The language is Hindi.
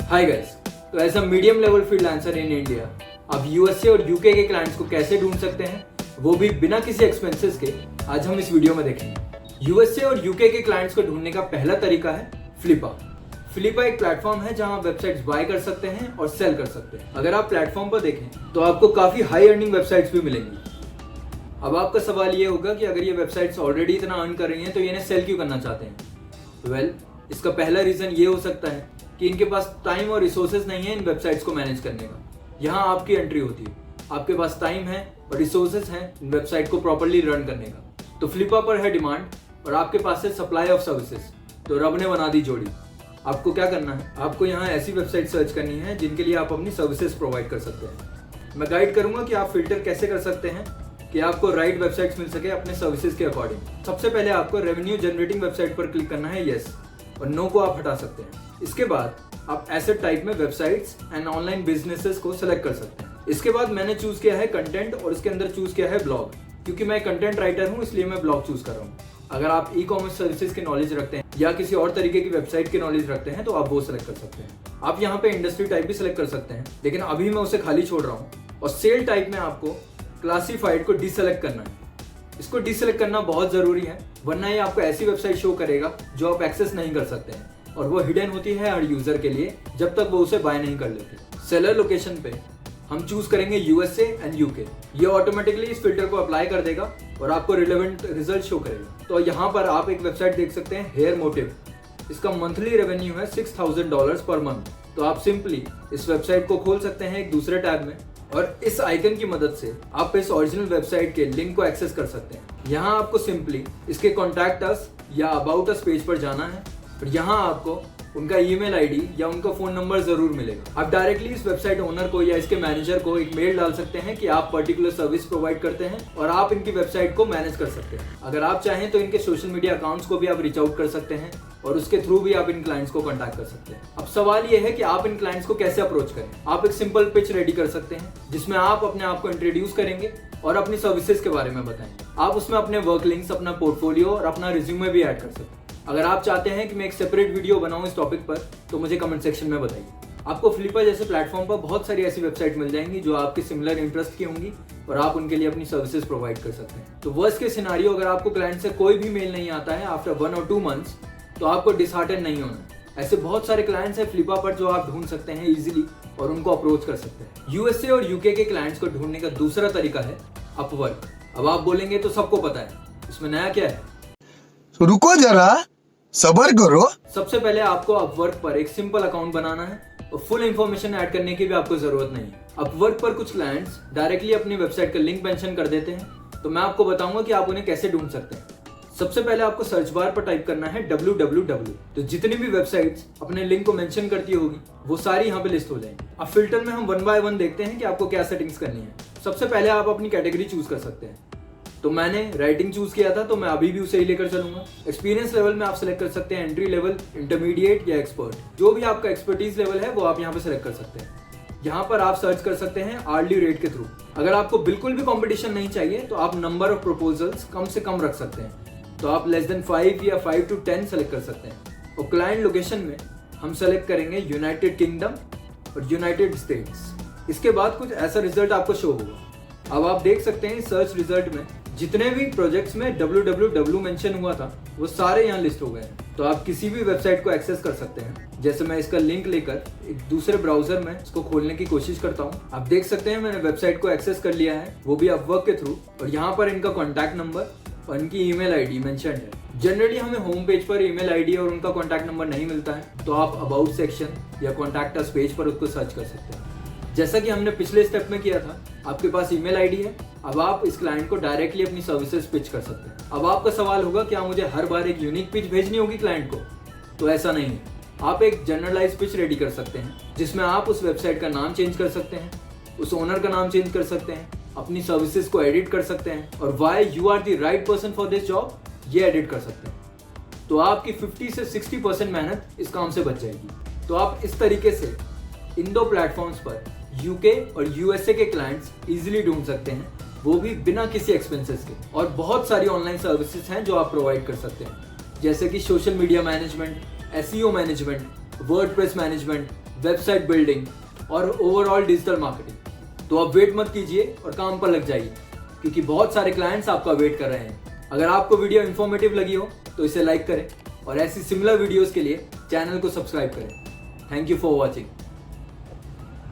हाय गाइस, तो as a medium level freelancer in India आप यूएसए और यूके के क्लाइंट्स को कैसे ढूंढ सकते हैं, वो भी बिना किसी एक्सपेंसेस के, आज हम इस वीडियो में देखेंगे। यूएसए और यूके के क्लाइंट्स को ढूंढने का पहला तरीका है फ्लिपा। फ्लिपा एक प्लेटफॉर्म है जहां आप वेबसाइट्स बाय कर सकते हैं और सेल कर सकते हैं। अगर आप प्लेटफॉर्म पर देखें तो आपको काफी हाई अर्निंग वेबसाइट्स भी मिलेंगी। अब आपका सवाल ये होगा कि अगर ये वेबसाइट्स ऑलरेडी इतना अर्न कर रही हैं तो ये इन्हें सेल क्यों करना चाहते हैं। वेल, इसका पहला रीजन ये हो सकता है कि इनके पास टाइम और रिसोर्सेज नहीं है इन वेबसाइट्स को मैनेज करने का। यहाँ आपकी एंट्री होती है, आपके पास टाइम है और रिसोर्सेज हैं इन वेबसाइट को प्रॉपर्ली रन करने का। तो फ्लिपा पर है डिमांड और आपके पास है सप्लाई ऑफ सर्विसेज, तो रब ने बना दी जोड़ी। आपको क्या करना है, आपको यहाँ ऐसी वेबसाइट सर्च करनी है जिनके लिए आप अपनी सर्विसेज प्रोवाइड कर सकते हैं। मैं गाइड करूंगा कि आप फिल्टर कैसे कर सकते हैं कि आपको राइट वेबसाइट्स मिल सके अपने सर्विसेज के अकॉर्डिंग। सबसे पहले आपको रेवेन्यू जनरेटिंग वेबसाइट पर क्लिक करना है, यस, और नो को आप हटा सकते हैं। इसके बाद आप एसेट टाइप में वेबसाइट्स एंड ऑनलाइन बिजनेसेस को सिलेक्ट कर सकते हैं। इसके बाद मैंने चूज किया है कंटेंट और इसके अंदर चूज किया है ब्लॉग, क्योंकि मैं कंटेंट राइटर हूं इसलिए मैं ब्लॉग चूज कर रहा हूं। अगर आप ई कॉमर्स सर्विसेज की नॉलेज रखते हैं या किसी और तरीके की वेबसाइट की नॉलेज रखते हैं तो आप वो सिलेक्ट कर सकते हैं। आप यहाँ पे इंडस्ट्री टाइप भी सिलेक्ट कर सकते हैं, लेकिन अभी मैं उसे खाली छोड़ रहा हूँ। और सेल टाइप में आपको क्लासिफाइड को डिसेलेक्ट करना है। इसको डिसेलेक्ट करना बहुत जरूरी है, वरना ये आपको ऐसी वेबसाइट शो करेगा जो आप एक्सेस नहीं कर सकते हैं, और वो हिडन होती है हर यूजर के लिए जब तक वो उसे बाय नहीं कर लेते। सेलर लोकेशन पे हम चूज करेंगे यूएसए एंड यूके। ये ऑटोमेटिकली इस फिल्टर को अप्लाई कर देगा और आपको रिलेवेंट रिजल्ट शो करेगा। तो यहाँ पर आप एक वेबसाइट देख सकते हैं, हेयर मोटिव। इसका मंथली रेवेन्यू है $6,000 पर मंथ। तो आप सिंपली इस वेबसाइट को खोल सकते हैं एक दूसरे टैब में, और इस आइकन की मदद से आप इस ओरिजिनल वेबसाइट के लिंक को एक्सेस कर सकते हैं। यहाँ आपको सिंपली इसके कॉन्टैक्ट अस या अबाउट अस पेज पर जाना है और यहाँ आपको उनका ईमेल आईडी या उनका फोन नंबर जरूर मिलेगा। आप डायरेक्टली इस वेबसाइट ओनर को या इसके मैनेजर को एक मेल डाल सकते हैं कि आप पर्टिकुलर सर्विस प्रोवाइड करते हैं और आप इनकी वेबसाइट को मैनेज कर सकते हैं। अगर आप चाहें तो इनके सोशल मीडिया अकाउंट्स को भी आप रीच आउट कर सकते हैं और उसके थ्रू भी आप इन क्लाइंट्स को कॉन्टैक्ट कर सकते हैं। अब सवाल ये है कि आप इन क्लाइंट्स को कैसे अप्रोच करें। आप एक सिंपल पिच रेडी कर सकते हैं जिसमें आप अपने आप को इंट्रोड्यूस करेंगे और अपनी सर्विसेज के बारे में बताएंगे। आप उसमें अपने वर्क लिंक्स, अपना पोर्टफोलियो और अपना रिज्यूमे भी ऐड कर सकते हैं। अगर आप चाहते हैं कि मैं एक सेपरेट वीडियो बनाऊं इस टॉपिक पर तो मुझे कमेंट सेक्शन में बताइए। आपको फ्लिपा जैसे प्लेटफॉर्म पर बहुत सारी ऐसी वेबसाइट मिल जाएंगी जो आपके सिमिलर इंटरेस्ट की होंगी और आप उनके लिए अपनी सर्विसेज प्रोवाइड कर सकते हैं। तो वर्स्ट के सिनारियो, अगर आपको क्लाइंट से कोई भी मेल नहीं आता है आफ्टर 1 और 2 मंथ्स, तो आपको डिसहार्टेन नहीं होना। ऐसे बहुत सारे क्लाइंट्स हैं फ्लिपा पर जो आप ढूंढ सकते हैं इजीली और उनको अप्रोच कर सकते हैं। यूएसए और यूके के क्लाइंट्स को ढूंढने का दूसरा तरीका है अपवर्क। अब आप बोलेंगे तो सबको पता है, इसमें नया क्या है। रुको जरा, सबर करो। सबसे पहले आपको अपवर्क पर एक सिंपल अकाउंट बनाना है और फुल इंफॉर्मेशन ऐड करने की भी आपको जरूरत नहीं है। अपवर्क पर कुछ क्लाइंट्स डायरेक्टली अपनी वेबसाइट का लिंक मेंशन कर देते हैं, तो मैं आपको बताऊंगा कि आप उन्हें कैसे ढूंढ सकते हैं। सबसे पहले आपको सर्च बार पर टाइप करना है www। तो जितनी भी वेबसाइट्स अपने लिंक को मेंशन करती होगी वो सारी यहाँ पे लिस्ट हो जाएंगी। अब फिल्टर में हम 1 बाय 1 देखते हैं कि आपको क्या सेटिंग्स करनी है। सबसे पहले आप अपनी कैटेगरी चूज कर सकते हैं। तो मैंने राइटिंग चूज किया था, तो मैं अभी भी उसे ही लेकर चलूंगा। एक्सपीरियंस लेवल में आप सिलेक्ट कर सकते हैं एंट्री लेवल, इंटरमीडिएट या एक्सपर्ट। जो भी आपका एक्सपर्टीज लेवल है वो आप यहाँ पे सिलेक्ट कर सकते हैं। यहाँ पर आप सर्च कर सकते हैं आर्ली रेट के थ्रू। अगर आपको बिल्कुल भी कंपटीशन नहीं चाहिए तो आप नंबर ऑफ प्रपोजल्स कम से कम रख सकते हैं। तो आप लेस देन 5 या 5 to 10 सेलेक्ट कर सकते हैं। और क्लाइंट लोकेशन में हम सेलेक्ट करेंगे यूनाइटेड किंगडम और यूनाइटेड स्टेट्स। इसके बाद कुछ ऐसा रिजल्ट आपको शो होगा। अब आप देख सकते हैं सर्च रिजल्ट में जितने भी प्रोजेक्ट्स में www मेंशन हुआ था वो सारे यहाँ लिस्ट हो गए हैं। तो आप किसी भी वेबसाइट को एक्सेस कर सकते हैं। जैसे मैं इसका लिंक लेकर एक दूसरे ब्राउजर में इसको खोलने की कोशिश करता हूँ। आप देख सकते हैं मैंने वेबसाइट को एक्सेस कर लिया है, वो भी अपवर्क के थ्रू, और यहाँ पर इनका कॉन्टैक्ट नंबर और इनकी ईमेल आईडी मेंशन्ड है। जनरली हमें होम पेज पर ईमेल आईडी और उनका कॉन्टैक्ट नंबर नहीं मिलता है, तो आप अबाउट सेक्शन या कॉन्टैक्ट अस पेज पर उसको सर्च कर सकते हैं। जैसा कि हमने पिछले स्टेप में किया था, आपके पास ईमेल आईडी है। अब आप इस क्लाइंट को डायरेक्टली अपनी सर्विसेज पिच कर सकते हैं। अब आपका सवाल होगा क्या मुझे हर बार एक यूनिक पिच भेजनी होगी क्लाइंट को? तो ऐसा नहीं है। आप एक जनरलाइज पिच रेडी कर सकते हैं जिसमें आप उस वेबसाइट का नाम चेंज कर सकते हैं, उस ओनर का नाम चेंज कर सकते हैं, अपनी सर्विसेज को एडिट कर सकते हैं और why you are the right person for this job ये एडिट कर सकते हैं। तो आपकी 50 से 60% मेहनत इस काम से बच जाएगी। तो आप इस तरीके से इन दो प्लेटफॉर्म्स पर यूके और यूएसए के क्लाइंट्स इजीली ढूंढ सकते हैं, वो भी बिना किसी एक्सपेंसेस के। और बहुत सारी ऑनलाइन सर्विसेज हैं जो आप प्रोवाइड कर सकते हैं, जैसे कि social media management, SEO management, WordPress management, website building और ओवरऑल डिजिटल मार्केटिंग। तो अब वेट मत कीजिए और काम पर लग जाइए, क्योंकि बहुत सारे क्लाइंट्स आपका वेट कर रहे हैं। अगर आपको वीडियो इन्फॉर्मेटिव लगी हो तो इसे लाइक करें और ऐसी सिमिलर वीडियोस के लिए चैनल को सब्सक्राइब करें। Thank you for watching.